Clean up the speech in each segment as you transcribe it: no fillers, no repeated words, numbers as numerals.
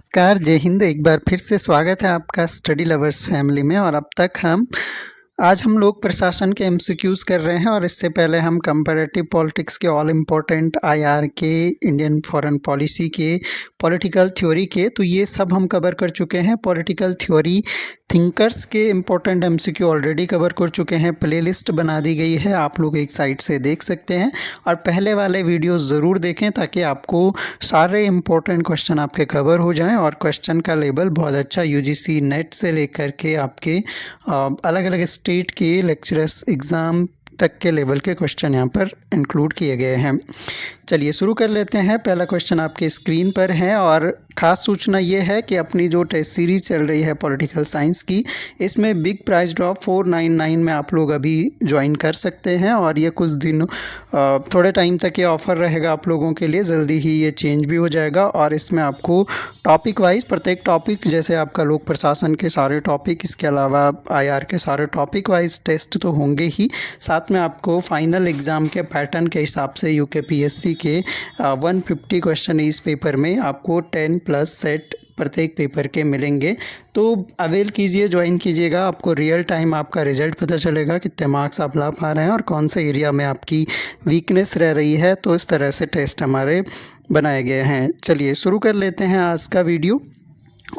नमस्कार, जय हिंद। एक बार फिर से स्वागत है आपका स्टडी लवर्स फैमिली में। और अब तक आज हम लोग प्रशासन के एमसीक्यूज़ कर रहे हैं और इससे पहले हम कंपैरेटिव पॉलिटिक्स के ऑल इम्पोर्टेंट आईआर के, इंडियन फॉरेन पॉलिसी के, पॉलिटिकल थ्योरी के, तो ये सब हम कवर कर चुके हैं। पॉलिटिकल थ्योरी थिंकर्स के इम्पोर्टेंट एमसीक्यू ऑलरेडी कवर कर चुके हैं। प्लेलिस्ट बना दी गई है, आप लोग एक साइट से देख सकते हैं और पहले वाले वीडियो ज़रूर देखें ताकि आपको सारे इम्पोर्टेंट क्वेश्चन आपके कवर हो जाएं। और क्वेश्चन का लेवल बहुत अच्छा, यूजीसी नेट से लेकर के आपके अलग अलग स्टेट के लेक्चरर्स एग्ज़ाम तक के लेवल के क्वेश्चन यहाँ पर इंक्लूड किए गए हैं। चलिए शुरू कर लेते हैं। पहला क्वेश्चन आपके स्क्रीन पर है और ख़ास सूचना ये है कि अपनी जो टेस्ट सीरीज़ चल रही है पॉलिटिकल साइंस की, इसमें बिग प्राइस ड्रॉप 499 में आप लोग अभी ज्वाइन कर सकते हैं और ये कुछ दिन थोड़े टाइम तक ये ऑफ़र रहेगा आप लोगों के लिए। जल्दी ही ये चेंज भी हो जाएगा और इसमें आपको टॉपिक वाइज प्रत्येक टॉपिक, जैसे आपका लोक प्रशासन के सारे टॉपिक, इसके अलावा आईआर के सारे टॉपिक वाइज टेस्ट तो होंगे ही, साथ में आपको फाइनल एग्ज़ाम के पैटर्न के हिसाब से यूकेपीएससी के 150 क्वेश्चन इस पेपर में आपको 10+ सेट प्रत्येक पेपर के मिलेंगे। तो अवेल कीजिए, ज्वाइन कीजिएगा। आपको रियल टाइम आपका रिजल्ट पता चलेगा, कितने मार्क्स आप ला पा रहे हैं और कौन से एरिया में आपकी वीकनेस रह रही है। तो इस तरह से टेस्ट हमारे बनाए गए हैं। चलिए शुरू कर लेते हैं आज का वीडियो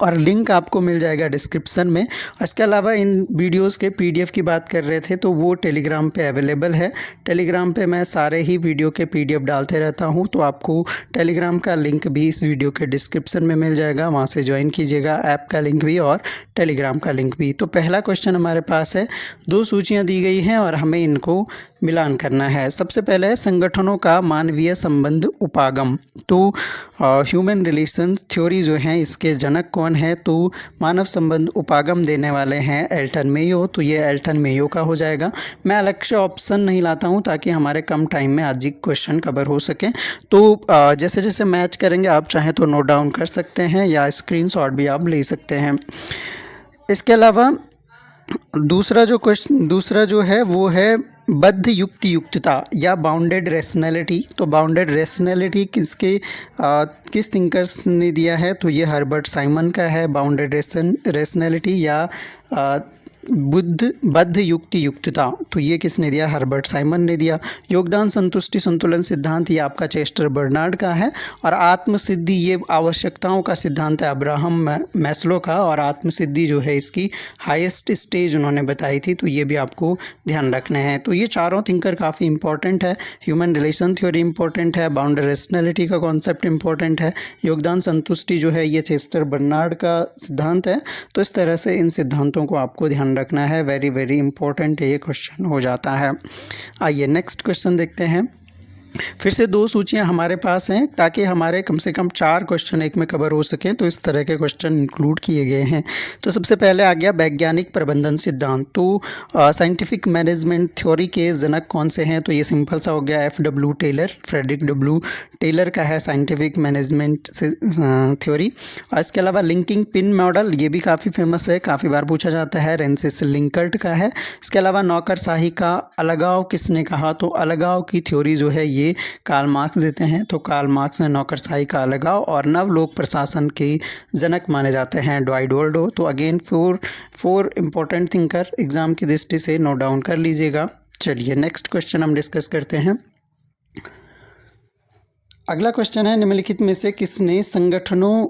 और लिंक आपको मिल जाएगा डिस्क्रिप्शन में। इसके अलावा इन वीडियोस के पीडीएफ की बात कर रहे थे तो वो टेलीग्राम पे अवेलेबल है। टेलीग्राम पे मैं सारे ही वीडियो के पीडीएफ डालते रहता हूँ, तो आपको टेलीग्राम का लिंक भी इस वीडियो के डिस्क्रिप्शन में मिल जाएगा, वहाँ से ज्वाइन कीजिएगा। ऐप का लिंक भी और टेलीग्राम का लिंक भी। तो पहला क्वेश्चन हमारे पास है, 2 सूचियाँ दी गई हैं और हमें इनको मिलान करना है। सबसे पहले है संगठनों का मानवीय संबंध उपागम। तो ह्यूमन रिलेशन थ्योरी जो है, इसके जनक कौन है? तो मानव संबंध उपागम देने वाले हैं एल्टन मेयो। तो ये एल्टन मेयो का हो जाएगा। मैं अलग से ऑप्शन नहीं लाता हूँ ताकि हमारे कम टाइम में आज ही क्वेश्चन कवर हो सके। तो जैसे जैसे मैच करेंगे आप चाहें तो नोट डाउन कर सकते हैं या स्क्रीनशॉट भी आप ले सकते हैं। इसके अलावा दूसरा जो है वो है बद्ध युक्ति युक्तता या बाउंडेड रेशनैलिटी। तो बाउंडेड रेशनैलिटी किस थिंकर्स ने दिया है? तो ये हर्बर्ट साइमन का है। बाउंडेड रेशनैलिटी या बद्ध युक्ति युक्तता, तो ये किसने दिया? हर्बर्ट साइमन ने दिया। योगदान संतुष्टि संतुलन सिद्धांत, ये आपका चेस्टर बर्नार्ड का है। और आत्मसिद्धि, ये आवश्यकताओं का सिद्धांत है अब्राहम मैस्लो का। और आत्मसिद्धि जो है इसकी हाईएस्ट स्टेज उन्होंने बताई थी, तो ये भी आपको ध्यान रखने हैं। तो ये चारों थिंकर काफ़ी इंपॉर्टेंट है। ह्यूमन रिलेशन थ्योरी इंपॉर्टेंट है, बाउंडेड रेशनैलिटी का कॉन्सेप्ट इंपॉर्टेंट है, योगदान संतुष्टि जो है ये चेस्टर बर्नार्ड का सिद्धांत है। तो इस तरह से इन सिद्धांतों को आपको ध्यान रखना है। वेरी वेरी इंपॉर्टेंट ये क्वेश्चन हो जाता है। आइए नेक्स्ट क्वेश्चन देखते हैं। फिर से 2 सूचियां हमारे पास हैं ताकि हमारे कम से कम 4 क्वेश्चन एक में कवर हो सकें, तो इस तरह के क्वेश्चन इंक्लूड किए गए हैं। तो सबसे पहले आ गया वैज्ञानिक प्रबंधन सिद्धांत। तो साइंटिफिक मैनेजमेंट थ्योरी के जनक कौन से हैं? तो ये सिंपल सा हो गया, FW Taylor, Frederick W Taylor का है साइंटिफिक मैनेजमेंट थ्योरी। और इसके अलावा लिंकिंग पिन मॉडल, ये भी काफ़ी फेमस है, काफ़ी बार पूछा जाता है, रेंसिस लिंकर्ट का है। इसके अलावा नौकरशाही का अलगाव किसने कहा? तो अलगाव की थ्योरी जो है ये कार्ल मार्क्स देते हैं। तो कार्ल मार्क्स ने नौकरशाही का अलगाव और नव लोक प्रशासन के जनक माने जाते हैं ड्वाइट वोल्डो। तो again four important thinker exam की दृष्टि से नोट डाउन कर लीजिएगा। चलिए नेक्स्ट क्वेश्चन हम डिस्कस करते हैं। अगला क्वेश्चन है, निम्नलिखित में से किसने संगठनों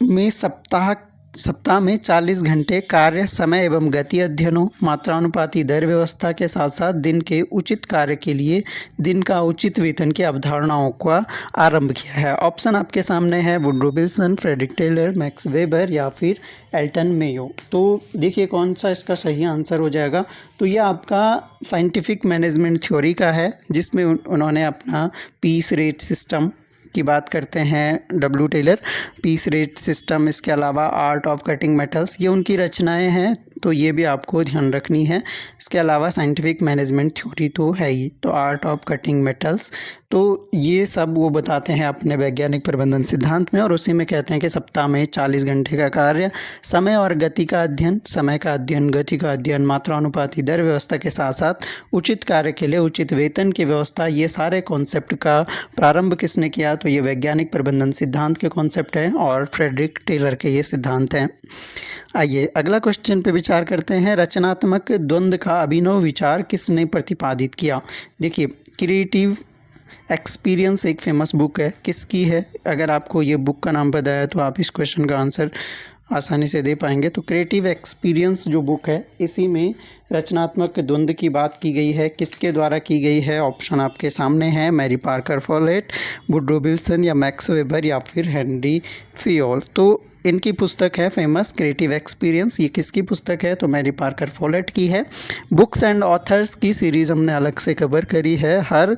में सप्ताह में 40 घंटे कार्य समय एवं गति अध्ययनों, मात्रानुपाती दर व्यवस्था के साथ साथ दिन के उचित कार्य के लिए दिन का उचित वेतन की अवधारणाओं का आरंभ किया है? ऑप्शन आपके सामने है, Woodrow Wilson, Frederick Taylor, Max Weber या फिर एल्टन मेयो। तो देखिए कौन सा इसका सही आंसर हो जाएगा। तो ये आपका साइंटिफिक मैनेजमेंट थ्योरी का है, जिसमें उन्होंने अपना पीस रेट सिस्टम की बात करते हैं W Taylor, piece rate system, इसके अलावा आर्ट ऑफ कटिंग मेटल्स, ये उनकी रचनाएं हैं, तो ये भी आपको ध्यान रखनी है। इसके अलावा साइंटिफिक मैनेजमेंट थ्योरी तो है ही, तो आर्ट ऑफ कटिंग मेटल्स, तो ये सब वो बताते हैं अपने वैज्ञानिक प्रबंधन सिद्धांत में। और उसी में कहते हैं कि सप्ताह में 40 घंटे का कार्य, समय और गति का अध्ययन, समय का अध्ययन, गति का अध्ययन, मात्रानुपाती दर व्यवस्था के साथ साथ उचित कार्य के लिए उचित वेतन की व्यवस्था, ये सारे कॉन्सेप्ट का प्रारंभ किसने किया? तो तो ये वैज्ञानिक प्रबंधन सिद्धांत के कॉन्सेप्ट हैं और फ्रेडरिक टेलर के ये सिद्धांत हैं। आइए अगला क्वेश्चन पे विचार करते हैं। रचनात्मक द्वंद्व का अभिनव विचार किसने प्रतिपादित किया? देखिए, क्रिएटिव एक्सपीरियंस एक फेमस बुक है। किसकी है? अगर आपको ये बुक का नाम पता है तो आप इस क्वेश्चन का आंसर आसानी से दे पाएंगे। तो क्रिएटिव एक्सपीरियंस जो बुक है, इसी में रचनात्मक द्वंद्व की बात की गई है। किसके द्वारा की गई है? ऑप्शन आपके सामने है, Mary Parker Follett, Woodrow Wilson या मैक्स वेबर या फिर हेनरी फियोल। तो इनकी पुस्तक है फेमस क्रिएटिव एक्सपीरियंस। ये किसकी पुस्तक है? तो मैरी पार्कर फॉलेट की है। बुक्स एंड ऑथर्स की सीरीज़ हमने अलग से कवर करी है। हर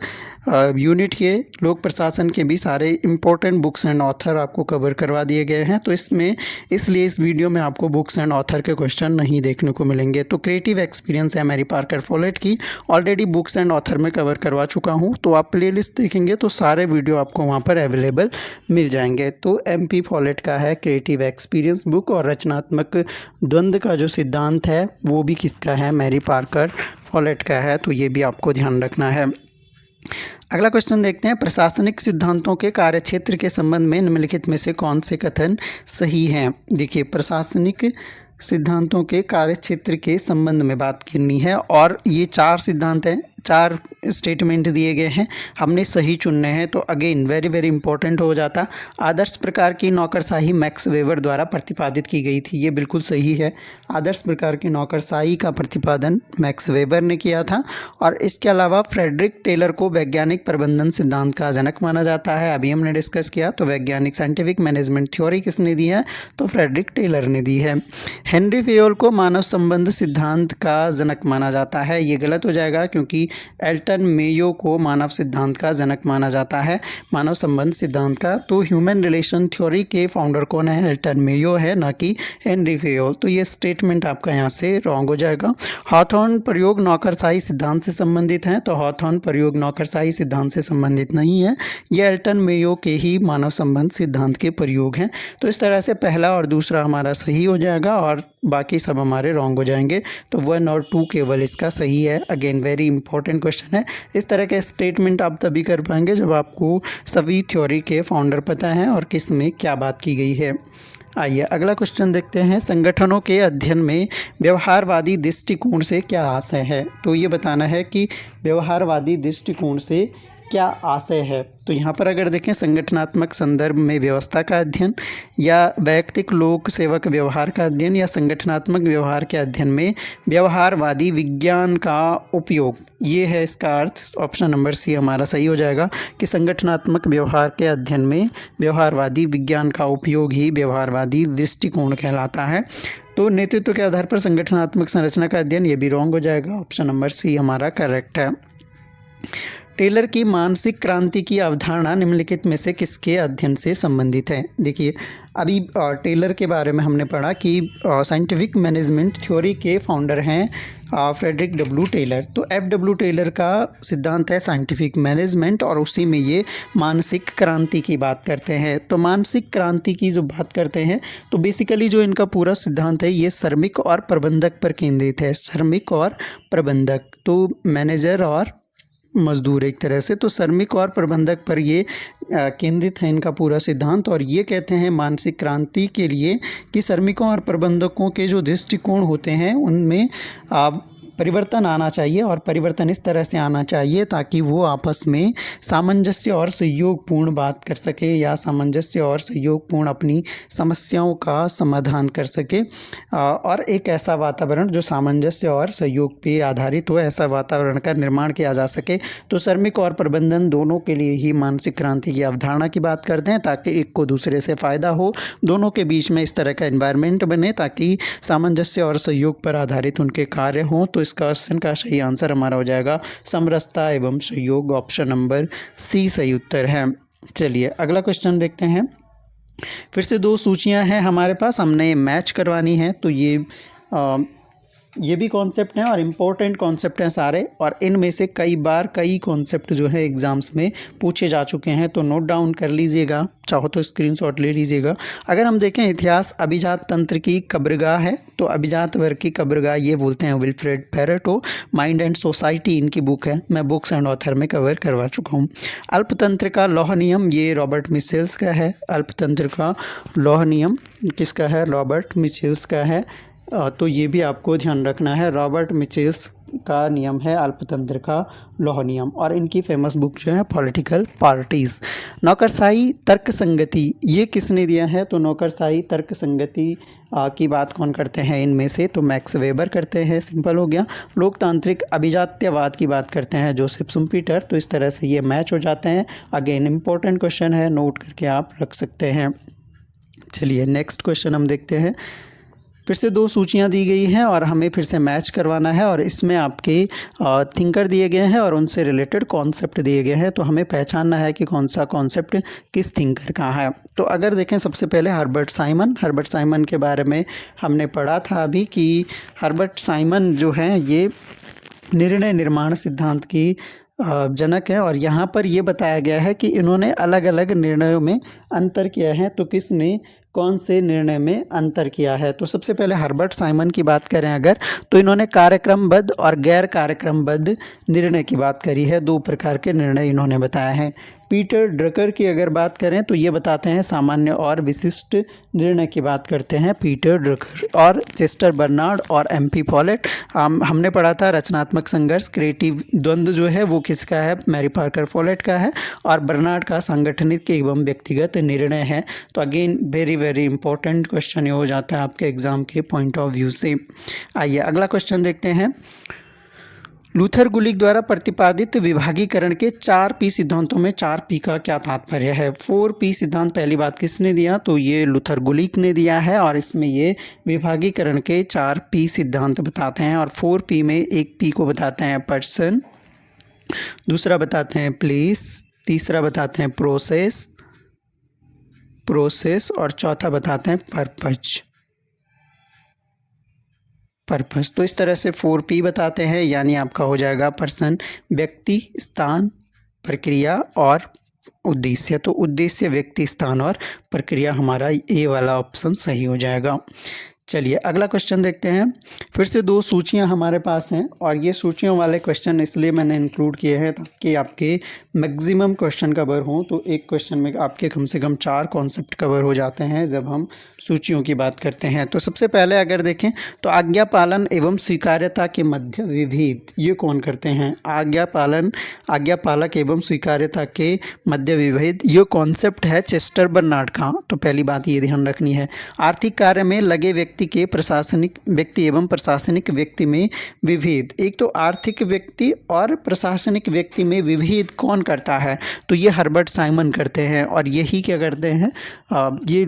यूनिट के लोक प्रशासन के भी सारे इंपॉर्टेंट बुक्स एंड ऑथर आपको कवर करवा दिए गए हैं। तो इसलिए इस वीडियो में आपको बुक्स एंड ऑथर के क्वेश्चन नहीं देखने को मिलेंगे। तो क्रिएटिव एक्सपीरियंस है मैरी पार्कर फॉलेट की, ऑलरेडी बुक्स एंड ऑथर में कवर करवा चुका हूँ। तो आप प्लेलिस्ट देखेंगे तो सारे वीडियो आपको वहाँ पर अवेलेबल मिल जाएंगे। तो MP फॉलेट का है क्रिएटिव एक्सपीरियंस बुक, और रचनात्मक द्वंद्व का जो सिद्धांत है वो भी किसका है? मैरी पार्कर फॉलेट का है। तो ये भी आपको ध्यान रखना है। अगला क्वेश्चन देखते हैं। प्रशासनिक सिद्धांतों के कार्यक्षेत्र के संबंध में निम्नलिखित में से कौन से कथन सही हैं? देखिए, प्रशासनिक सिद्धांतों के कार्यक्षेत्र के संबंध में बात करनी है और ये 4 सिद्धांत हैं, 4 स्टेटमेंट दिए गए हैं, हमने सही चुनने हैं। तो अगेन वेरी वेरी इंपॉर्टेंट हो जाता। आदर्श प्रकार की नौकरशाही मैक्स वेबर द्वारा प्रतिपादित की गई थी, ये बिल्कुल सही है। आदर्श प्रकार की नौकरशाही का प्रतिपादन मैक्स वेबर ने किया था। और इसके अलावा फ्रेडरिक टेलर को वैज्ञानिक प्रबंधन सिद्धांत का जनक माना जाता है, अभी हमने डिस्कस किया। तो वैज्ञानिक साइंटिफिक मैनेजमेंट थ्योरी किसने दी है? तो फ्रेडरिक टेलर ने दी है। हेनरी फियोल को मानव संबंध सिद्धांत का जनक माना जाता है, ये गलत हो जाएगा क्योंकि एल्टन मेयो को मानव सिद्धांत का जनक माना जाता है, मानव संबंध सिद्धांत का। तो ह्यूमन रिलेशन थ्योरी के फाउंडर कौन है? एल्टन मेयो है, ना कि हेनरी फियोल। तो ये स्टेटमेंट आपका यहाँ से रॉन्ग हो जाएगा। हॉथॉर्न प्रयोग नौकरशाही सिद्धांत से संबंधित हैं, तो हॉथॉर्न प्रयोग नौकरशाही सिद्धांत से संबंधित नहीं है, ये एल्टन मेयो के ही मानव संबंध सिद्धांत के प्रयोग हैं। तो इस तरह से पहला और दूसरा हमारा सही हो जाएगा और बाकी सब हमारे रॉन्ग हो जाएंगे। तो 1 और 2 केवल इसका सही है। अगेन वेरी इंपॉर्टेंट क्वेश्चन है। इस तरह के स्टेटमेंट आप तभी कर पाएंगे जब आपको सभी थ्योरी के फाउंडर पता है और किस में क्या बात की गई है। आइए अगला क्वेश्चन देखते हैं। संगठनों के अध्ययन में व्यवहारवादी दृष्टिकोण से क्या आशय है? तो ये बताना है कि व्यवहारवादी दृष्टिकोण से क्या आशय है। तो यहाँ पर अगर देखें, संगठनात्मक संदर्भ में व्यवस्था का अध्ययन, या वैयक्तिक लोक सेवक व्यवहार का अध्ययन, या संगठनात्मक व्यवहार के अध्ययन में व्यवहारवादी विज्ञान का उपयोग, ये है इसका अर्थ। ऑप्शन नंबर सी हमारा सही हो जाएगा कि संगठनात्मक व्यवहार के अध्ययन में व्यवहारवादी विज्ञान का उपयोग ही व्यवहारवादी दृष्टिकोण कहलाता है। तो नेतृत्व के आधार पर संगठनात्मक संरचना का अध्ययन, ये भी रॉन्ग हो जाएगा। ऑप्शन नंबर सी हमारा करेक्ट है। टेलर की मानसिक क्रांति की अवधारणा निम्नलिखित में से किसके अध्ययन से संबंधित है? देखिए, अभी टेलर के बारे में हमने पढ़ा कि साइंटिफिक मैनेजमेंट थ्योरी के फाउंडर हैं फ्रेडरिक डब्ल्यू टेलर। तो FW टेलर का सिद्धांत है साइंटिफिक मैनेजमेंट, और उसी में ये मानसिक क्रांति की बात करते हैं। तो मानसिक क्रांति की जो बात करते हैं, तो बेसिकली जो इनका पूरा सिद्धांत है ये श्रमिक और प्रबंधक पर केंद्रित है। श्रमिक और प्रबंधक, तो मैनेजर और मजदूर एक तरह से, तो श्रमिक और प्रबंधक पर ये केंद्रित है इनका पूरा सिद्धांत। और ये कहते हैं मानसिक क्रांति के लिए कि श्रमिकों और प्रबंधकों के जो दृष्टिकोण होते हैं उनमें परिवर्तन आना चाहिए, और परिवर्तन इस तरह से आना चाहिए ताकि वो आपस में सामंजस्य और सहयोगपूर्ण बात कर सके, या सामंजस्य और सहयोगपूर्ण अपनी समस्याओं का समाधान कर सके, और एक ऐसा वातावरण जो सामंजस्य और सहयोग पे आधारित हो, ऐसा वातावरण का निर्माण किया जा सके। तो श्रमिक और प्रबंधन दोनों के लिए ही मानसिक क्रांति की अवधारणा की बात करते हैं, ताकि एक को दूसरे से फ़ायदा हो, दोनों के बीच में इस तरह का एनवायरनमेंट बने ताकि सामंजस्य और सहयोग पर आधारित उनके कार्य हों। तो इस क्वेश्चन का सही आंसर हमारा हो जाएगा समरसता एवं सहयोग। ऑप्शन नंबर सी सही उत्तर है। चलिए अगला क्वेश्चन देखते हैं। फिर से 2 सूचियां हैं हमारे पास, हमने मैच करवानी है। तो ये ये भी कॉन्सेप्ट हैं और इम्पोर्टेंट कॉन्सेप्ट हैं सारे, और इनमें से कई बार कई कॉन्सेप्ट जो है एग्ज़ाम्स में पूछे जा चुके हैं, तो नोट डाउन कर लीजिएगा, चाहो तो स्क्रीनशॉट ले लीजिएगा। अगर हम देखें इतिहास अभिजात तंत्र की कब्रगाह है, तो अभिजात वर्ग की कब्रगाह ये बोलते हैं Wilfred Pareto. Mind and society इनकी बुक है, मैं बुक्स एंड ऑथर में कवर करवा चुका हूँ। अल्पतंत्र का लौह नियम ये रॉबर्ट मिचेल्स का है। अल्पतंत्र का लौह नियम किसका है? रॉबर्ट मिचेल्स का है। तो ये भी आपको ध्यान रखना है, रॉबर्ट मिचेल्स का नियम है अल्पतंत्र का लौह नियम। और इनकी फेमस बुक जो है पॉलिटिकल पार्टीज़। नौकरशाही तर्क संगति ये किसने दिया है? तो नौकरशाही तर्क संगति की बात कौन करते हैं इनमें से? तो मैक्स वेबर करते हैं, सिंपल हो गया। लोकतांत्रिक अभिजात्यवाद की बात करते हैं जोसेफ शुम्पीटर। तो इस तरह से ये मैच हो जाते हैं। अगेन इंपॉर्टेंट क्वेश्चन है, नोट करके आप रख सकते हैं। चलिए नेक्स्ट क्वेश्चन हम देखते हैं। फिर से 2 सूचियां दी गई हैं और हमें फिर से मैच करवाना है, और इसमें आपके थिंकर दिए गए हैं और उनसे रिलेटेड कॉन्सेप्ट दिए गए हैं। तो हमें पहचानना है कि कौन सा कॉन्सेप्ट किस थिंकर का है। तो अगर देखें सबसे पहले हर्बर्ट साइमन के बारे में हमने पढ़ा था अभी कि हर्बर्ट साइमन जो हैं ये निर्णय निर्माण सिद्धांत की जनक है। और यहाँ पर ये बताया गया है कि इन्होंने अलग अलग निर्णयों में अंतर किया है। तो किसने कौन से निर्णय में अंतर किया है? तो सबसे पहले हर्बर्ट साइमन की बात करें अगर, तो इन्होंने कार्यक्रमबद्ध और गैर कार्यक्रमबद्ध निर्णय की बात करी है। 2 प्रकार के निर्णय इन्होंने बताए हैं। पीटर ड्रकर की अगर बात करें तो ये बताते हैं सामान्य और विशिष्ट निर्णय की बात करते हैं पीटर ड्रकर। और चेस्टर बर्नार्ड और एमपी फॉलेट, हमने पढ़ा था रचनात्मक संघर्ष क्रिएटिव द्वंद्व जो है वो किसका है? मैरी पार्कर फॉलेट का है। और बर्नार्ड का सांगठनिक एवं व्यक्तिगत निर्णय है। तो again very very important question ये हो जाता है आपके एग्जाम के पॉइंट ऑफ व्यू से। आइए अगला क्वेश्चन देखते हैं। लूथर गुलिक द्वारा प्रतिपादित विभागीकरण के 4P सिद्धांतों में 4P का क्या तात्पर्य है? 4P सिद्धांत पहली बात किसने दिया? तो ये लूथर गुलिक ने दिया है, और इसमें ये विभागीकरण के 4P सिद्धांत बताते हैं। और 4P में एक P को बताते हैं पर्सन, दूसरा बताते हैं प्लेस, तीसरा बताते हैं प्रोसेस और चौथा बताते हैं पर्पस। तो इस तरह से 4P बताते हैं, यानी आपका हो जाएगा पर्सन, व्यक्ति, स्थान, प्रक्रिया और उद्देश्य। तो उद्देश्य, व्यक्ति, स्थान और प्रक्रिया हमारा ए वाला ऑप्शन सही हो जाएगा। चलिए अगला क्वेश्चन देखते हैं। फिर से 2 सूचियां हमारे पास हैं, और ये सूचियों वाले क्वेश्चन इसलिए मैंने इंक्लूड किए हैं ताकि आपके मैक्सिमम क्वेश्चन कवर हों। तो एक क्वेश्चन में आपके कम से कम 4 कॉन्सेप्ट कवर हो जाते हैं जब हम सूचियों की बात करते हैं। तो सबसे पहले अगर देखें तो आज्ञा पालन एवं स्वीकार्यता के मध्य विभेद ये कौन करते हैं? आज्ञा पालक एवं स्वीकार्यता के मध्य विभेद ये कॉन्सेप्ट है चेस्टर बर्नार्ड का। तो पहली बात ये ध्यान रखनी है। आर्थिक कार्य में लगे व्यक्ति एवं प्रशासनिक व्यक्ति में विभेद। एक तो आर्थिक व्यक्ति और प्रशासनिक व्यक्ति में विभेद कौन करता है? तो ये हर्बर्ट साइमन करते हैं। और यही क्या करते हैं, ये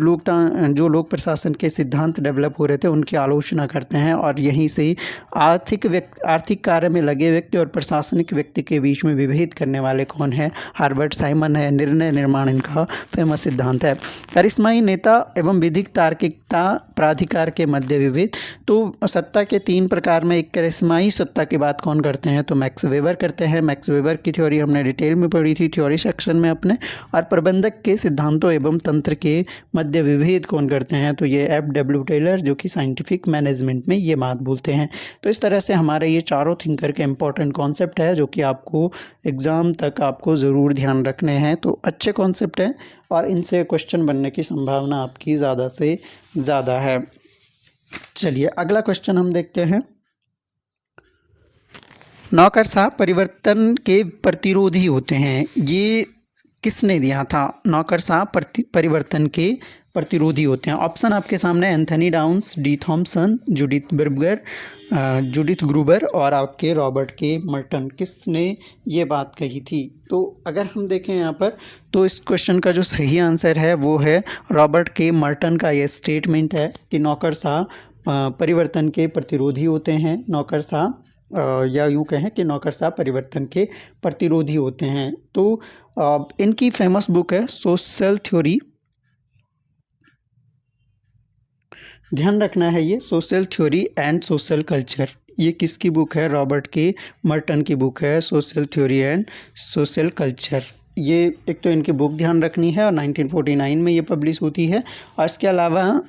जो लोग प्रशासन के सिद्धांत डेवलप हो रहे थे उनकी आलोचना करते हैं। और यहीं से आर्थिक कार्य में लगे व्यक्ति और प्रशासनिक व्यक्ति के बीच में विभेद करने वाले कौन है? हर्बर्ट साइमन है। निर्णय निर्माण इनका फेमस सिद्धांत है। करिश्माई नेता एवं विधिक तार्किकता प्राधिकार के मध्य विभेद। तो सत्ता के 3 प्रकार में एक करिश्माई सत्ता की बात कौन करते हैं? तो मैक्स वेबर करते हैं। मैक्स वेबर की थ्योरी हमने डिटेल में पढ़ी थी थ्योरी सेक्शन में अपने। और प्रबंधक के सिद्धांतों एवं तंत्र के मध्य विभेद कौन करते हैं? तो ये F.W. टेलर जो कि साइंटिफिक मैनेजमेंट में ये बात बोलते हैं। तो इस तरह से हमारे ये चारों थिंकर के इंपॉर्टेंट कॉन्सेप्ट है जो कि आपको एग्ज़ाम तक आपको ज़रूर ध्यान रखने हैं। तो अच्छे कॉन्सेप्ट हैं और इनसे क्वेश्चन बनने की संभावना आपकी ज़्यादा से ज़्यादा है। चलिए अगला क्वेश्चन हम देखते हैं। नौकरशाह परिवर्तन के प्रतिरोधी होते हैं, ये किसने दिया था? नौकरशाह परिवर्तन के प्रतिरोधी होते हैं। ऑप्शन आपके सामने Anthony Downs, D Thomson, Judith Gruber और आपके रॉबर्ट के मर्टन। किसने ये बात कही थी? तो अगर हम देखें यहाँ पर तो इस क्वेश्चन का जो सही आंसर है वो है रॉबर्ट के मर्टन का ये स्टेटमेंट है कि नौकरशाह परिवर्तन के प्रतिरोधी होते हैं। नौकरशाह या यूँ कहें कि नौकरशाह परिवर्तन के प्रतिरोधी होते हैं। तो इनकी फेमस बुक है सोशल थ्योरी ध्यान रखना है ये social theory and social culture, ये किसकी बुक है? रॉबर्ट के मर्टन की बुक है social theory and social culture. ये एक तो इनकी बुक ध्यान रखनी है और 1949 में ये पब्लिश होती है। और इसके अलावा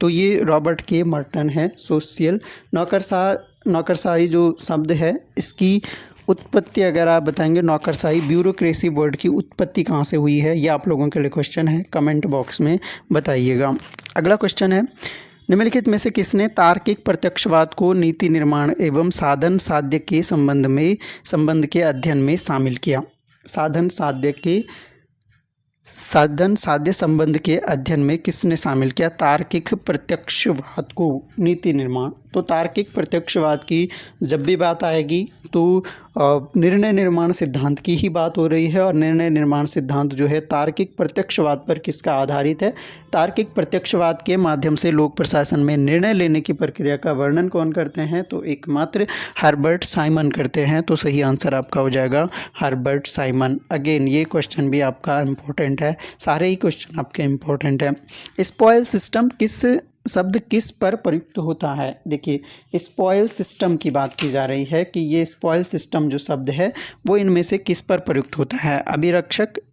तो ये रॉबर्ट के मर्टन है। सोशल नौकरशाही जो शब्द है इसकी उत्पत्ति अगर आप बताएंगे, नौकरशाही ब्यूरोक्रेसी वर्ड की उत्पत्ति कहाँ से हुई है, ये आप लोगों के लिए क्वेश्चन है, कमेंट बॉक्स में बताइएगा। अगला क्वेश्चन है, निम्नलिखित में से किसने तार्किक प्रत्यक्षवाद को नीति निर्माण एवं साधन संबंध के अध्ययन में शामिल किया? साधन साध्य संबंध के अध्ययन में किसने शामिल किया तार्किक प्रत्यक्षवाद को नीति निर्माण? तो तार्किक प्रत्यक्षवाद की जब भी बात आएगी तो निर्णय निर्माण सिद्धांत की ही बात हो रही है। और निर्णय निर्माण सिद्धांत जो है तार्किक प्रत्यक्षवाद पर किसका आधारित है? तार्किक प्रत्यक्षवाद के माध्यम से लोक प्रशासन में निर्णय लेने की प्रक्रिया का वर्णन कौन करते हैं? तो एकमात्र हर्बर्ट साइमन करते हैं। तो सही आंसर आपका हो जाएगा हर्बर्ट साइमन। अगेन ये क्वेश्चन भी आपका इम्पोर्टेंट है, सारे ही क्वेश्चन आपके इम्पोर्टेंट है। स्पॉयल सिस्टम शब्द किस पर प्रयुक्त होता है? देखिए स्पॉयल सिस्टम की बात की जा रही है कि ये स्पॉयल सिस्टम जो शब्द है वो इनमें से किस पर प्रयुक्त होता है?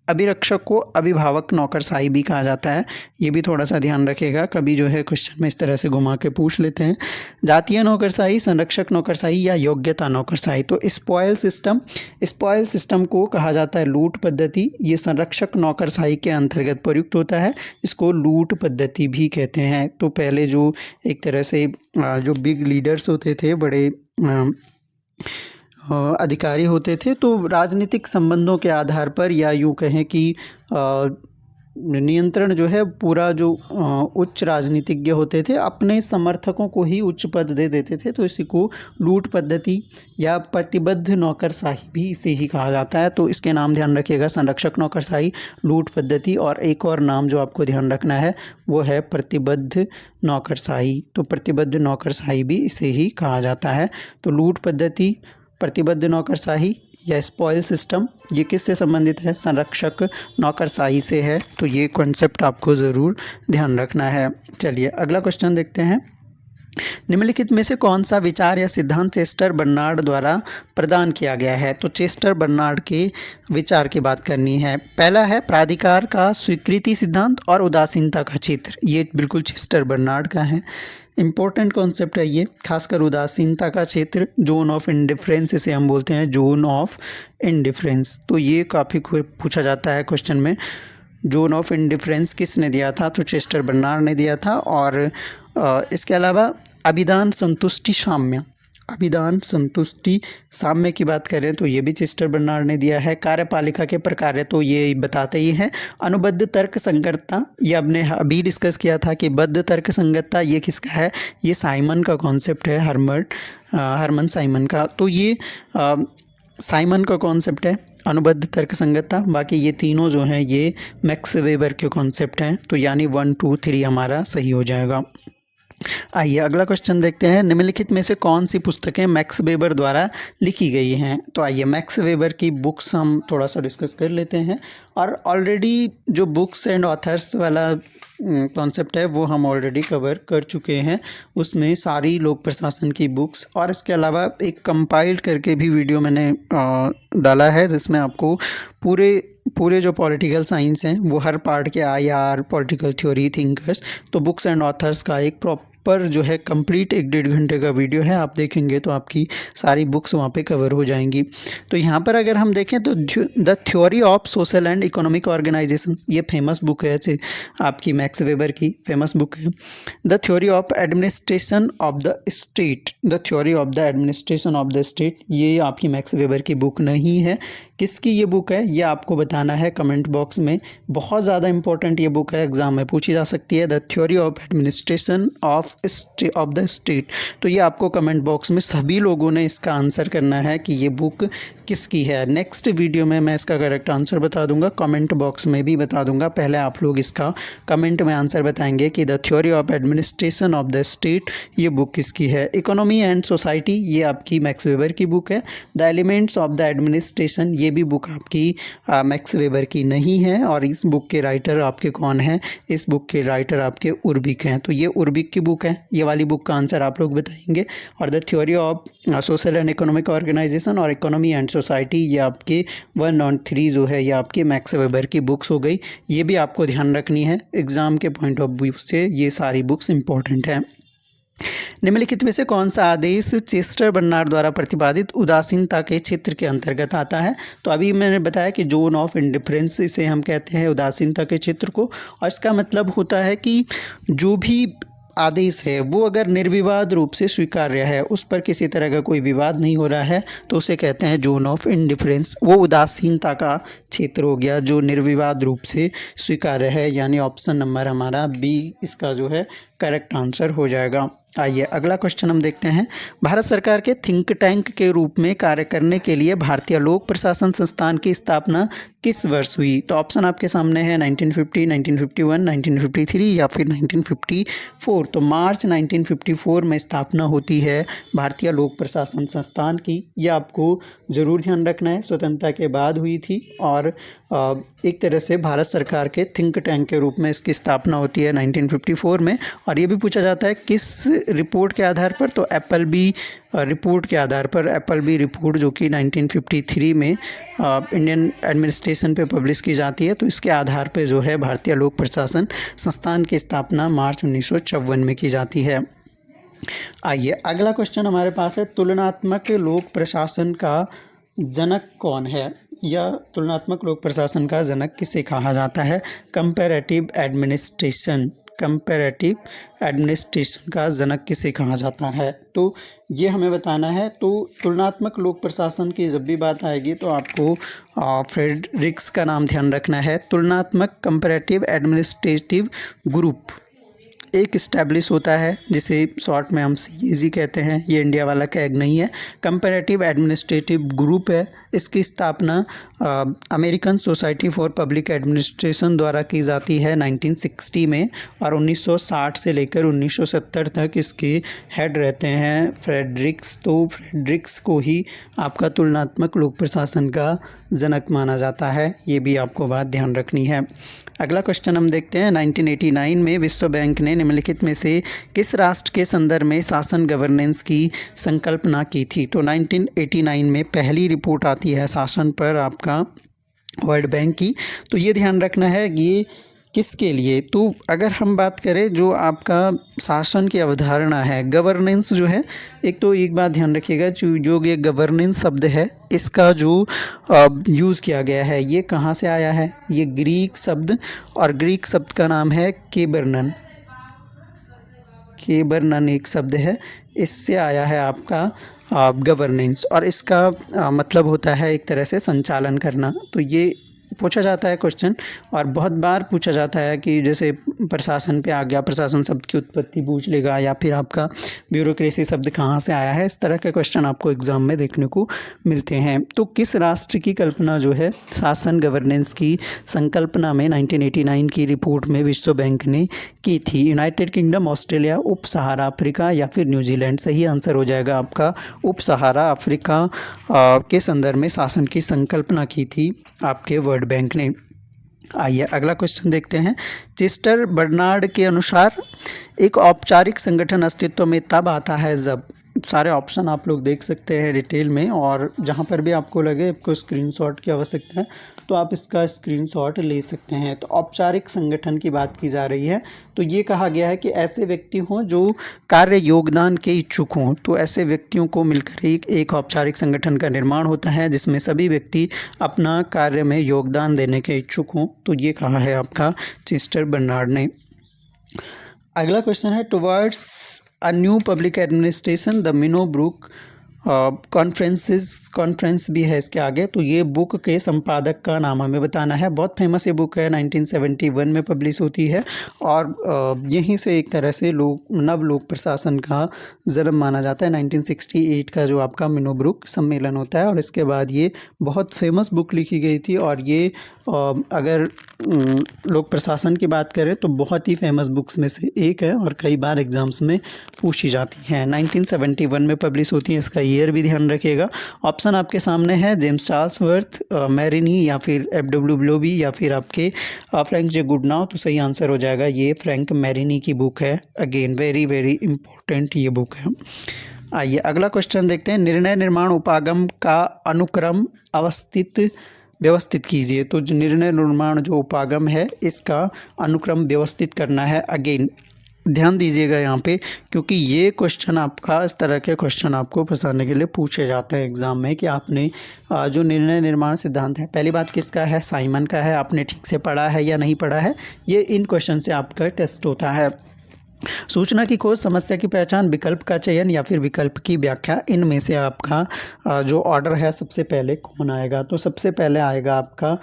अभिरक्षक को अभिभावक नौकरशाही भी कहा जाता है, ये भी थोड़ा सा ध्यान रखिएगा, कभी जो है क्वेश्चन में इस तरह से घुमा के पूछ लेते हैं। जातीय नौकरशाही, संरक्षक नौकरशाही या योग्यता नौकरशाही? तो स्पॉयल सिस्टम को कहा जाता है लूट पद्धति। ये संरक्षक नौकरशाही के अंतर्गत प्रयुक्त होता है, इसको लूट पद्धति भी कहते हैं। तो पहले जो एक तरह से जो बिग लीडर्स होते थे, बड़े अधिकारी होते थे, तो राजनीतिक संबंधों के आधार पर या यूँ कहें कि नियंत्रण जो है पूरा जो उच्च राजनीतिज्ञ होते थे अपने समर्थकों को ही उच्च पद दे देते थे, तो इसी को लूट पद्धति या प्रतिबद्ध नौकरशाही भी इसे ही कहा जाता है। तो इसके नाम ध्यान रखिएगा, संरक्षक नौकरशाही, लूट पद्धति, और एक और नाम जो आपको ध्यान रखना है वो है प्रतिबद्ध नौकरशाही। तो प्रतिबद्ध नौकरशाही भी इसे ही कहा जाता है। तो लूट पद्धति, प्रतिबद्ध नौकरशाही या स्पॉयल सिस्टम, ये किससे संबंधित है? संरक्षक नौकरशाही से है। तो ये कॉन्सेप्ट आपको ज़रूर ध्यान रखना है। चलिए अगला क्वेश्चन देखते हैं, निम्नलिखित में से कौन सा विचार या सिद्धांत चेस्टर बर्नार्ड द्वारा प्रदान किया गया है? तो चेस्टर बर्नार्ड के विचार की बात करनी है। पहला है प्राधिकार का स्वीकृति सिद्धांत और उदासीनता का क्षेत्र, ये बिल्कुल चेस्टर बर्नार्ड का है। इम्पोर्टेंट कॉन्सेप्ट है ये, खासकर उदासीनता का क्षेत्र, जोन ऑफ इंडिफरेंस इसे हम बोलते हैं, जोन ऑफ इंडिफरेंस। तो ये काफ़ी पूछा जाता है क्वेश्चन में। जोन ऑफ इंडिफरेंस किसने दिया था? तो चेस्टर बर्नार्ड ने दिया था। और इसके अलावा अभिधान संतुष्टि साम्य की बात करें तो ये भी चेस्टर बर्नार्ड ने दिया है। कार्यपालिका के प्रकार तो ये बताते ही हैं। अनुबद्ध तर्क संगतता, ये हमने अभी डिस्कस किया था कि बद्ध तर्क संगतता ये किसका है? ये साइमन का कॉन्सेप्ट है, हरमन साइमन का। तो ये साइमन का कॉन्सेप्ट है अनुबद्ध तर्क संगतता। बाकी ये तीनों जो हैं ये मैक्स वेबर के कॉन्सेप्ट हैं। तो यानी 1, 2, 3 हमारा सही हो जाएगा। आइए अगला क्वेश्चन देखते हैं, निम्नलिखित में से कौन सी पुस्तकें मैक्स वेबर द्वारा लिखी गई हैं? तो आइए मैक्स वेबर की बुक्स हम थोड़ा सा डिस्कस कर लेते हैं। और ऑलरेडी जो बुक्स एंड ऑथर्स वाला कॉन्सेप्ट है वो हम ऑलरेडी कवर कर चुके हैं, उसमें सारी लोक प्रशासन की बुक्स, और इसके अलावा एक कंपाइल्ड करके भी वीडियो मैंने डाला है जिसमें आपको पूरे जो पॉलिटिकल साइंस हैं वो हर पार्ट के IR, पॉलिटिकल थ्योरी, थिंकर्स, तो बुक्स एंड ऑथर्स का एक प्रॉपर जो है कंप्लीट 1-1.5 घंटे का वीडियो है, आप देखेंगे तो आपकी सारी बुक्स वहाँ पे कवर हो जाएंगी। तो यहाँ पर अगर हम देखें तो the theory of social and economic organisation, ये फेमस बुक है आपकी मैक्स वेबर की फेमस बुक है। The theory of administration of the state, ये आपकी मैक्स वेबर की बुक नहीं है। किसकी ये बुक है ये आपको बताना है कमेंट बॉक्स में। बहुत ज़्यादा इंपॉर्टेंट ये बुक है, एग्जाम में पूछी जा सकती है। The theory of administration of the state, तो ये आपको कमेंट बॉक्स में सभी लोगों ने इसका आंसर करना है कि ये बुक किसकी है। नेक्स्ट वीडियो में मैं इसका करेक्ट आंसर बता दूंगा, कमेंट बॉक्स में भी बता दूंगा। पहले आप लोग इसका कमेंट में आंसर बताएंगे कि the theory of administration of the state ये बुक किसकी है। इकोनॉमी एंड सोसाइटी, ये आपकी मैक्स वेबर की बुक है। The elements of the administration, ये भी बुक आपकी मैक्स वेबर की नहीं है। और इस बुक के राइटर आपके कौन हैं? इस बुक के राइटर आपके उर्बिक हैं। तो ये उर्बिक की बुक है। ये वाली बुक का आंसर आप लोग बताएंगे। और the theory of social and economic organisation और इकोनॉमी एंड सोसाइटी, ये आपके 1 और 3 जो है ये आपके मैक्स वेबर की बुक्स हो गई। ये भी आपको ध्यान रखनी है, एग्ज़ाम के पॉइंट ऑफ व्यू से ये सारी बुक्स इंपॉर्टेंट हैं। निम्नलिखित में से कौन सा आदेश चेस्टर बर्नार्ड द्वारा प्रतिपादित उदासीनता के क्षेत्र के अंतर्गत आता है? तो अभी मैंने बताया कि जोन ऑफ इंडिफरेंस, इसे हम कहते हैं उदासीनता के क्षेत्र को। और इसका मतलब होता है कि जो भी आदेश है वो अगर निर्विवाद रूप से स्वीकार्य है, उस पर किसी तरह का कोई विवाद नहीं हो रहा है, तो उसे कहते हैं जोन ऑफ इंडिफरेंस। वो उदासीनता का क्षेत्र हो गया जो निर्विवाद रूप से स्वीकार्य है, यानी ऑप्शन नंबर हमारा बी इसका जो है करेक्ट आंसर हो जाएगा। आइए अगला क्वेश्चन हम देखते हैं। भारत सरकार के थिंक टैंक के रूप में कार्य करने के लिए भारतीय लोक प्रशासन संस्थान की स्थापना किस वर्ष हुई? तो ऑप्शन आपके सामने है 1950, 1951, 1953 या फिर 1954। तो मार्च 1954 में स्थापना होती है भारतीय लोक प्रशासन संस्थान की। ये आपको ज़रूर ध्यान रखना है, स्वतंत्रता के बाद हुई थी। और एक तरह से भारत सरकार के थिंक टैंक के रूप में इसकी स्थापना होती है 1954 में। और ये भी पूछा जाता है किस रिपोर्ट के आधार पर? तो एप्पलबी रिपोर्ट के आधार पर। एप्पलबी रिपोर्ट जो कि 1953 में इंडियन एडमिनिस्ट्रेशन पे पब्लिश की जाती है, तो इसके आधार पे जो है भारतीय लोक प्रशासन संस्थान की स्थापना मार्च 1954 में की जाती है। आइए अगला क्वेश्चन हमारे पास है, तुलनात्मक लोक प्रशासन का जनक कौन है? या तुलनात्मक लोक प्रशासन का जनक किसे कहा जाता है? Comparative administration. कंपैरेटिव एडमिनिस्ट्रेशन का जनक किसे कहा जाता है? तो ये हमें बताना है। तो तुलनात्मक लोक प्रशासन की जब भी बात आएगी तो आपको फ्रेडरिक्स का नाम ध्यान रखना है। तुलनात्मक कंपैरेटिव एडमिनिस्ट्रेटिव ग्रुप एक इस्टेब्लिश होता है, जिसे शॉर्ट में हम CAG कहते हैं। ये इंडिया वाला कैग नहीं है, कंपैरेटिव एडमिनिस्ट्रेटिव ग्रुप है। इसकी स्थापना American society for public administration द्वारा की जाती है 1960 में। और 1960 से लेकर 1970 तक इसके हेड रहते हैं फ्रेडरिक्स। तो फ्रेडरिक्स को ही आपका तुलनात्मक लोक प्रशासन का जनक माना जाता है। ये भी आपको बात ध्यान रखनी है। अगला क्वेश्चन हम देखते हैं। 1989 में विश्व बैंक ने निम्नलिखित में से किस राष्ट्र के संदर्भ में शासन गवर्नेंस की संकल्पना की थी? तो 1989 में पहली रिपोर्ट आती है शासन पर आपका वर्ल्ड बैंक की। तो ये ध्यान रखना है ये किसके लिए? तो अगर हम बात करें जो आपका शासन की अवधारणा है, गवर्नेंस जो है, एक तो एक बात ध्यान रखिएगा, जो ये गवर्नेंस शब्द है इसका जो यूज़ किया गया है ये कहाँ से आया है? ये ग्रीक शब्द, और ग्रीक शब्द का नाम है केबरनन। केबरनन एक शब्द है, इससे आया है आपका गवर्नेंस। और इसका मतलब होता है एक तरह से संचालन करना। तो ये पूछा जाता है क्वेश्चन, और बहुत बार पूछा जाता है कि जैसे प्रशासन पे आ गया, प्रशासन शब्द की उत्पत्ति पूछ लेगा, या फिर आपका ब्यूरोक्रेसी शब्द कहाँ से आया है। इस तरह के क्वेश्चन आपको एग्जाम में देखने को मिलते हैं। तो किस राष्ट्र की कल्पना जो है शासन गवर्नेंस की संकल्पना में 1989 की रिपोर्ट में विश्व बैंक ने की थी? यूनाइटेड किंगडम, ऑस्ट्रेलिया, उप सहारा अफ्रीका या फिर न्यूजीलैंड? सही आंसर हो जाएगा आपका उप सहारा अफ्रीका के संदर्भ में शासन की संकल्पना की थी आपके वर्ल्ड बैंक ने। आइए अगला क्वेश्चन देखते हैं। चेस्टर बर्नार्ड के अनुसार एक औपचारिक संगठन अस्तित्व में तब आता है जब, सारे ऑप्शन आप लोग देख सकते हैं डिटेल में, और जहाँ पर भी आपको लगे आपको स्क्रीनशॉट की आवश्यकता है तो आप इसका स्क्रीनशॉट ले सकते हैं। तो औपचारिक संगठन की बात की जा रही है। तो ये कहा गया है कि ऐसे व्यक्ति हों जो कार्य योगदान के इच्छुक हों। तो ऐसे व्यक्तियों को मिलकर एक औपचारिक संगठन का निर्माण होता है जिसमें सभी व्यक्ति अपना कार्य में योगदान देने के इच्छुक हों। तो ये कहा है आपका चेस्टर बर्नार्ड ने। अगला क्वेश्चन है, towards a new public administration the Minnowbrook conference भी है इसके आगे। तो ये बुक के संपादक का नाम हमें बताना है। बहुत फेमस ये बुक है, 1971 में पब्लिश होती है, और यहीं से एक तरह से नव लोक प्रशासन का जन्म माना जाता है। 1968 का जो आपका मिनोब्रुक सम्मेलन होता है, और इसके बाद ये बहुत फेमस बुक लिखी गई थी। और ये अगर लोक प्रशासन की बात करें तो बहुत ही फेमस बुक्स में से एक है और कई बार एग्जाम्स में पूछी जाती है। 1971 में पब्लिश होती है, इसका ईयर भी ध्यान रखिएगा। ऑप्शन आपके सामने है जेम्स चार्ल्स वर्थ, मैरिनी या फिर एफ.डब्ल्यू. ब्लोबी या फिर आपके फ्रैंक जे गुडनाउ। तो सही आंसर हो जाएगा ये फ्रैंक मैरिनी की बुक है। अगेन वेरी वेरी इंपॉर्टेंट ये बुक है। आइए अगला क्वेश्चन देखते हैं। निर्णय निर्माण उपागम का अनुक्रम व्यवस्थित कीजिए। तो जो निर्णय निर्माण जो उपागम है इसका अनुक्रम व्यवस्थित करना है। अगेन ध्यान दीजिएगा यहाँ पे, क्योंकि ये क्वेश्चन आपका, इस तरह के क्वेश्चन आपको फंसाने के लिए पूछे जाते हैं एग्जाम में कि आपने जो निर्णय निर्माण सिद्धांत है, पहली बात किसका है, साइमन का है, आपने ठीक से पढ़ा है या नहीं पढ़ा है, ये इन क्वेश्चन से आपका टेस्ट होता है। सूचना की खोज, समस्या की पहचान, विकल्प का चयन या फिर विकल्प की व्याख्या, इनमें से आपका जो ऑर्डर है सबसे पहले कौन आएगा। तो सबसे पहले आएगा आपका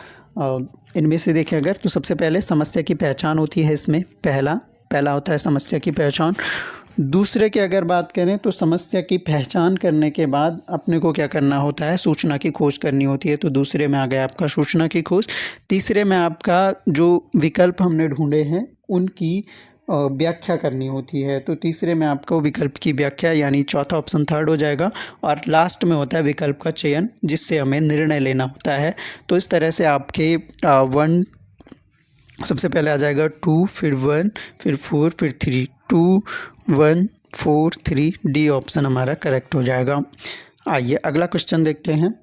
इनमें से देखें अगर, तो सबसे पहले समस्या की पहचान होती है। इसमें पहला होता है समस्या की पहचान। दूसरे की अगर बात करें तो समस्या की पहचान करने के बाद अपने को क्या करना होता है, सूचना की खोज करनी होती है। तो दूसरे में आ गया आपका सूचना की खोज। तीसरे में आपका जो विकल्प हमने ढूंढे हैं उनकी व्याख्या करनी होती है। तो तीसरे में आपको विकल्प की व्याख्या, यानी चौथा ऑप्शन थर्ड हो जाएगा। और लास्ट में होता है विकल्प का चयन, जिससे हमें निर्णय लेना होता है। तो इस तरह से आपके 1 सबसे पहले आ जाएगा 2, फिर 1, फिर 4, फिर 3, 2, 1, 4, 3, डी ऑप्शन हमारा करेक्ट हो जाएगा। आइए अगला क्वेश्चन देखते हैं।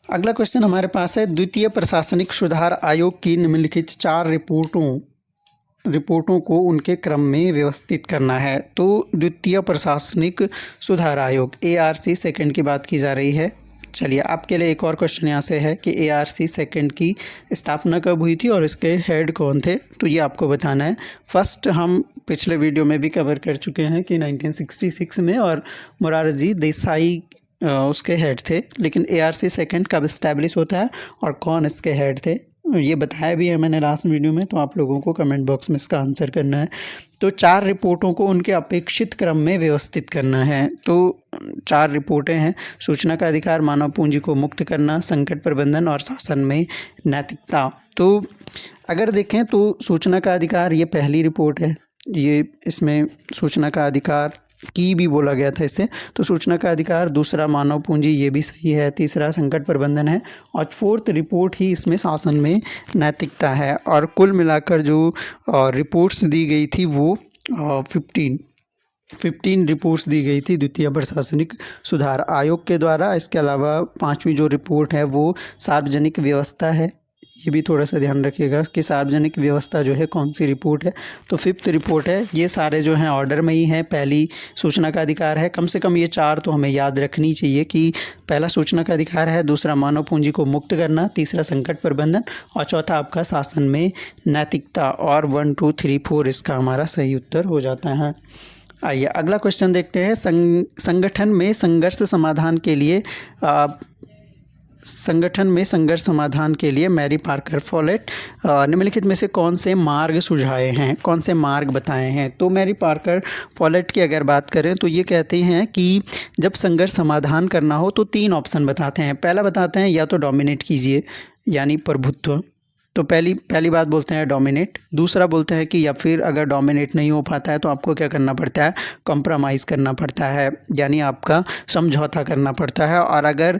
अगला क्वेश्चन हमारे पास है, द्वितीय प्रशासनिक सुधार आयोग की निम्नलिखित 4 रिपोर्टों को उनके क्रम में व्यवस्थित करना है। तो द्वितीय प्रशासनिक सुधार आयोग ARC सेकंड की बात की जा रही है। चलिए आपके लिए एक और क्वेश्चन यहाँ से है कि ARC सेकंड की स्थापना कब हुई थी और इसके हेड कौन थे, तो ये आपको बताना है। फर्स्ट हम पिछले वीडियो में भी कवर कर चुके हैं कि 1966 में, और मोरारजी देसाई उसके हेड थे। लेकिन ARC सेकंड कब इस्टेब्लिश होता है और कौन इसके हेड थे, ये बताया भी है मैंने लास्ट वीडियो में, तो आप लोगों को कमेंट बॉक्स में इसका आंसर करना है। तो 4 रिपोर्टों को उनके अपेक्षित क्रम में व्यवस्थित करना है। तो 4 रिपोर्टें हैं, सूचना का अधिकार, मानव पूंजी को मुक्त करना, संकट प्रबंधन और शासन में नैतिकता। तो अगर देखें तो सूचना का अधिकार ये पहली रिपोर्ट है, ये इसमें सूचना का अधिकार की भी बोला गया था इससे। तो सूचना का अधिकार, दूसरा मानव पूंजी, ये भी सही है, तीसरा संकट प्रबंधन है, और 4th रिपोर्ट ही इसमें शासन में नैतिकता है। और कुल मिलाकर जो रिपोर्ट्स दी गई थी वो 15 रिपोर्ट्स दी गई थी द्वितीय प्रशासनिक सुधार आयोग के द्वारा। इसके अलावा 5वीं जो रिपोर्ट है वो सार्वजनिक व्यवस्था है। ये भी थोड़ा सा ध्यान रखिएगा कि सार्वजनिक व्यवस्था जो है कौन सी रिपोर्ट है। तो 5th रिपोर्ट है। ये सारे जो हैं ऑर्डर में ही हैं। पहली सूचना का अधिकार है, कम से कम ये 4 तो हमें याद रखनी चाहिए कि पहला सूचना का अधिकार है, दूसरा मानव पूंजी को मुक्त करना, तीसरा संकट प्रबंधन, और चौथा आपका शासन में नैतिकता। और 1, 2, 3, 4 इसका हमारा सही उत्तर हो जाता है। आइए अगला क्वेश्चन देखते हैं। संगठन में संघर्ष समाधान के लिए मैरी पार्कर फॉलेट निम्नलिखित में से कौन से मार्ग सुझाए हैं, कौन से मार्ग बताए हैं। तो मैरी पार्कर फॉलेट की अगर बात करें तो ये कहते हैं कि जब संघर्ष समाधान करना हो तो 3 ऑप्शन बताते हैं। पहला बताते हैं या तो डोमिनेट कीजिए, यानी प्रभुत्व। तो पहली बात बोलते हैं डोमिनेट। दूसरा बोलते हैं कि या फिर अगर डोमिनेट नहीं हो पाता है तो आपको क्या करना पड़ता है, कॉम्प्रोमाइज़ करना पड़ता है, यानी आपका समझौता करना पड़ता है। और अगर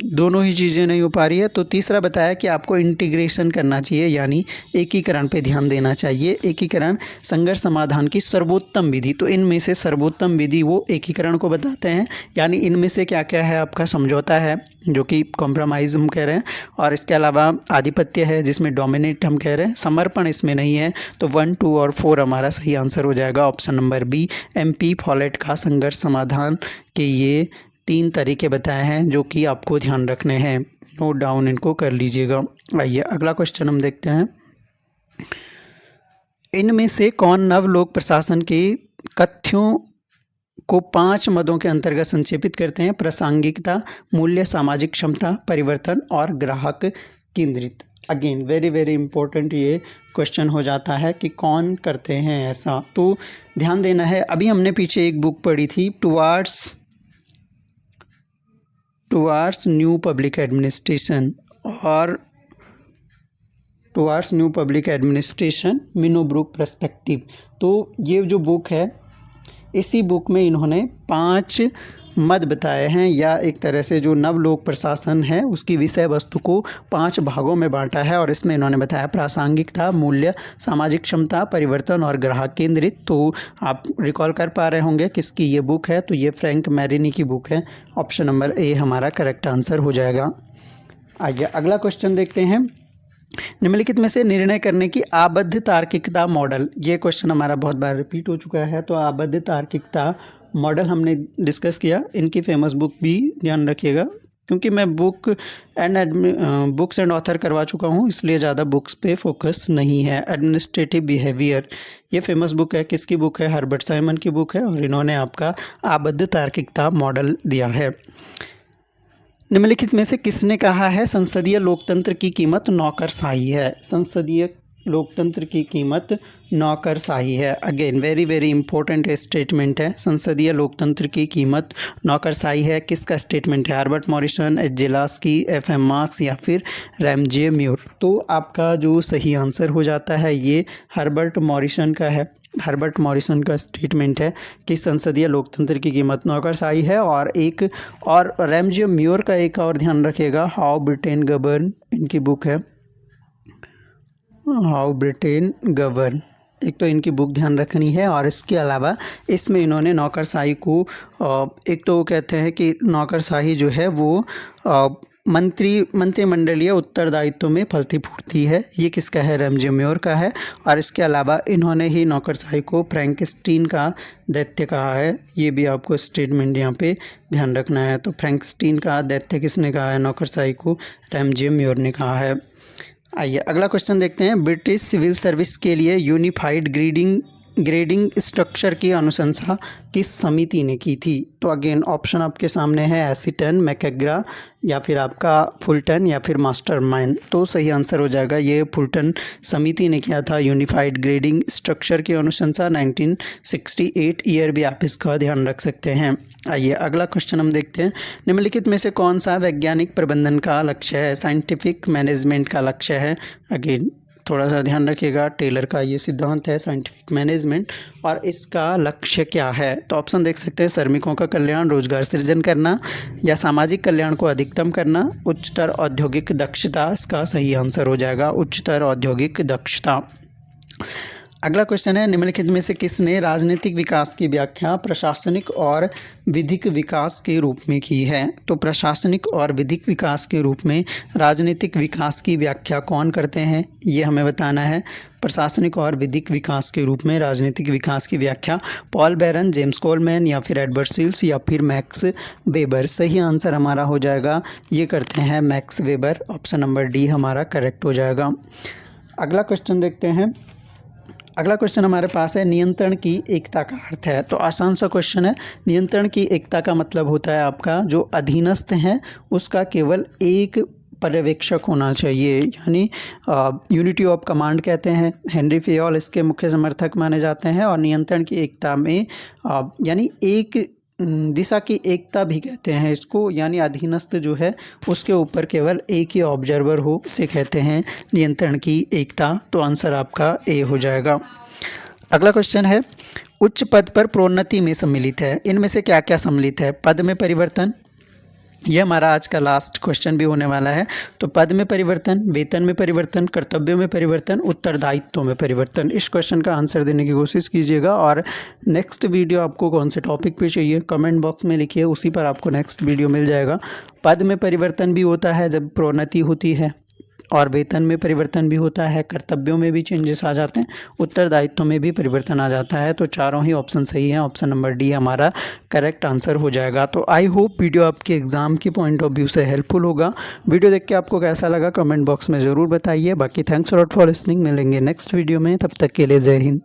दोनों ही चीज़ें नहीं हो पा रही है तो तीसरा बताया कि आपको इंटीग्रेशन करना चाहिए, यानी एकीकरण पे ध्यान देना चाहिए। एकीकरण संघर्ष समाधान की सर्वोत्तम विधि। तो इनमें से सर्वोत्तम विधि वो एकीकरण को बताते हैं, यानी इनमें से क्या क्या है, आपका समझौता है जो कि कॉम्प्रोमाइज़ हम कह रहे हैं, और इसके अलावा आधिपत्य है जिसमें डोमिनेट हम कह रहे हैं, समर्पण इसमें नहीं है। तो 1, 2 और 4 हमारा सही आंसर हो जाएगा option number B. MP Follett का संघर्ष समाधान के ये 3 तरीके बताए हैं जो कि आपको ध्यान रखने हैं। नोट डाउन इनको कर लीजिएगा। आइए अगला क्वेश्चन हम देखते हैं। इनमें से कौन नव लोक प्रशासन के कथ्यों को 5 मदों के अंतर्गत संक्षेपित करते हैं? प्रासंगिकता, मूल्य, सामाजिक क्षमता, परिवर्तन और ग्राहक केंद्रित। अगेन वेरी वेरी इंपॉर्टेंट ये क्वेश्चन हो जाता है कि कौन करते हैं ऐसा। तो ध्यान देना है। अभी हमने पीछे एक बुक पढ़ी थी, टुवार्ड्स न्यू पब्लिक एडमिनिस्ट्रेशन, और towards new public administration, Minnowbrook perspective. तो ये जो बुक है, इसी बुक में इन्होंने 5 मत बताए हैं, या एक तरह से जो नवलोक प्रशासन है उसकी विषय वस्तु को 5 भागों में बांटा है। और इसमें इन्होंने बताया प्रासंगिकता, मूल्य, सामाजिक क्षमता, परिवर्तन और ग्राहक केंद्रित। तो आप रिकॉल कर पा रहे होंगे किसकी ये बुक है, तो ये फ्रैंक मैरिनी की बुक है। ऑप्शन नंबर ए हमारा करेक्ट आंसर हो जाएगा। आइए अगला क्वेश्चन देखते हैं। निम्नलिखित में से निर्णय करने की आबद्ध तार्किकता मॉडल, ये क्वेश्चन हमारा बहुत बार रिपीट हो चुका है। तो आबद्ध तार्किकता मॉडल हमने डिस्कस किया, इनकी फेमस बुक भी ध्यान रखिएगा, क्योंकि मैं बुक्स एंड ऑथर करवा चुका हूँ, इसलिए ज़्यादा बुक्स पे फोकस नहीं है। एडमिनिस्ट्रेटिव बिहेवियर, ये फेमस बुक है, किसकी बुक है, हर्बर्ट साइमन की बुक है, और इन्होंने आपका आबद्ध तार्किकता मॉडल दिया है। निम्नलिखित में से किसने कहा है संसदीय लोकतंत्र की कीमत नौकरशाही है? संसदीय लोकतंत्र की कीमत नौकरशाही है। Again very very important statement है। संसदीय लोकतंत्र की कीमत नौकरशाही है, किसका स्टेटमेंट है? Herbert Morrison, H J Laski, F M. Marx या फिर रैमजे म्यूर। तो आपका जो सही आंसर हो जाता है ये हर्बर्ट मॉरिसन का है। हर्बर्ट मॉरिसन का स्टेटमेंट है कि संसदीय लोकतंत्र की कीमत नौकरशाही है। और एक और रैमजे म्यूर का एक और ध्यान रखिएगा, हाउ ब्रिटेन गवर्न, इनकी बुक है हाउ ब्रिटेन गवर्न। एक तो इनकी बुक ध्यान रखनी है, और इसके अलावा इसमें इन्होंने नौकरशाही को एक तो कहते हैं कि नौकरशाही जो है वो मंत्रिमंडलीय उत्तरदायित्व में फलती फूटती है। ये किसका है? रैमजे म्यूर का है। और इसके अलावा इन्होंने ही नौकरशाही को फ्रैंकस्टीन का दैत्य कहा है। ये भी आपको स्टेटमेंट यहाँ पे ध्यान रखना है। तो फ्रैंकस्टीन का दैत्य किसने कहा है नौकरशाही को? रैमजे म्यूर ने कहा है। आइए अगला क्वेश्चन देखते हैं। ब्रिटिश सिविल सर्विस के लिए यूनिफाइड ग्रेडिंग स्ट्रक्चर की अनुशंसा किस समिति ने की थी? तो अगेन ऑप्शन आपके सामने है, एसिटन, मैकग्रा या फिर आपका फुलटन या फिर मास्टरमाइंड। तो सही आंसर हो जाएगा ये फुलटन समिति ने किया था यूनिफाइड ग्रेडिंग स्ट्रक्चर की अनुशंसा। 1968 ईयर भी आप इसका ध्यान रख सकते हैं। आइए अगला क्वेश्चन हम देखते हैं। निम्नलिखित में से कौन सा वैज्ञानिक प्रबंधन का लक्ष्य है? साइंटिफिक मैनेजमेंट का लक्ष्य है। अगेन थोड़ा सा ध्यान रखिएगा, टेलर का ये सिद्धांत है साइंटिफिक मैनेजमेंट, और इसका लक्ष्य क्या है? तो ऑप्शन देख सकते हैं, श्रमिकों का कल्याण, रोजगार सृजन करना, या सामाजिक कल्याण को अधिकतम करना, उच्चतर औद्योगिक दक्षता। इसका सही आंसर हो जाएगा उच्चतर औद्योगिक दक्षता। अगला क्वेश्चन है, निम्नलिखित में से किसने राजनीतिक विकास की व्याख्या प्रशासनिक और विधिक विकास के रूप में की है? तो प्रशासनिक और विधिक विकास के रूप में राजनीतिक विकास की व्याख्या कौन करते हैं, ये हमें बताना है। प्रशासनिक और विधिक विकास के रूप में राजनीतिक विकास की व्याख्या पॉल बैरन, जेम्स कोलमैन या फिर एडवर्ड सील्स या फिर मैक्स वेबर। सही आंसर हमारा हो जाएगा, ये करते हैं max weber. Option number D हमारा करेक्ट हो जाएगा। अगला क्वेश्चन देखते हैं। अगला क्वेश्चन हमारे पास है, नियंत्रण की एकता का अर्थ है। तो आसान सा क्वेश्चन है। नियंत्रण की एकता का मतलब होता है आपका जो अधीनस्थ है उसका केवल एक पर्यवेक्षक होना चाहिए, यानी यूनिटी ऑफ कमांड कहते हैं। हेनरी फेयोल इसके मुख्य समर्थक माने जाते हैं। और नियंत्रण की एकता में यानी एक दिशा की एकता भी कहते हैं इसको, यानी अधीनस्थ जो है उसके ऊपर केवल एक ही ऑब्जर्वर हो, उसे कहते हैं नियंत्रण की एकता। तो आंसर आपका ए हो जाएगा। अगला क्वेश्चन है, उच्च पद पर प्रोन्नति में सम्मिलित है, इनमें से क्या क्या सम्मिलित है? पद में परिवर्तन, यह हमारा आज का लास्ट क्वेश्चन भी होने वाला है। तो पद में परिवर्तन, वेतन में परिवर्तन, कर्तव्यों में परिवर्तन, उत्तरदायित्व में परिवर्तन। इस क्वेश्चन का आंसर देने की कोशिश कीजिएगा। और नेक्स्ट वीडियो आपको कौन से टॉपिक पे चाहिए कमेंट बॉक्स में लिखिए, उसी पर आपको नेक्स्ट वीडियो मिल जाएगा। पद में परिवर्तन भी होता है जब प्रोन्नति होती है, और वेतन में परिवर्तन भी होता है, कर्तव्यों में भी चेंजेस आ जाते हैं, उत्तरदायित्व में भी परिवर्तन आ जाता है। तो चारों ही ऑप्शन सही हैं। ऑप्शन नंबर डी हमारा करेक्ट आंसर हो जाएगा। तो आई होप वीडियो आपके एग्ज़ाम के पॉइंट ऑफ व्यू से हेल्पफुल होगा। वीडियो देख के आपको कैसा लगा कमेंट बॉक्स में ज़रूर बताइए। बाकी थैंक्स लॉट फॉर लिसनिंग। मिलेंगे नेक्स्ट वीडियो में, तब तक के लिए जय हिंद।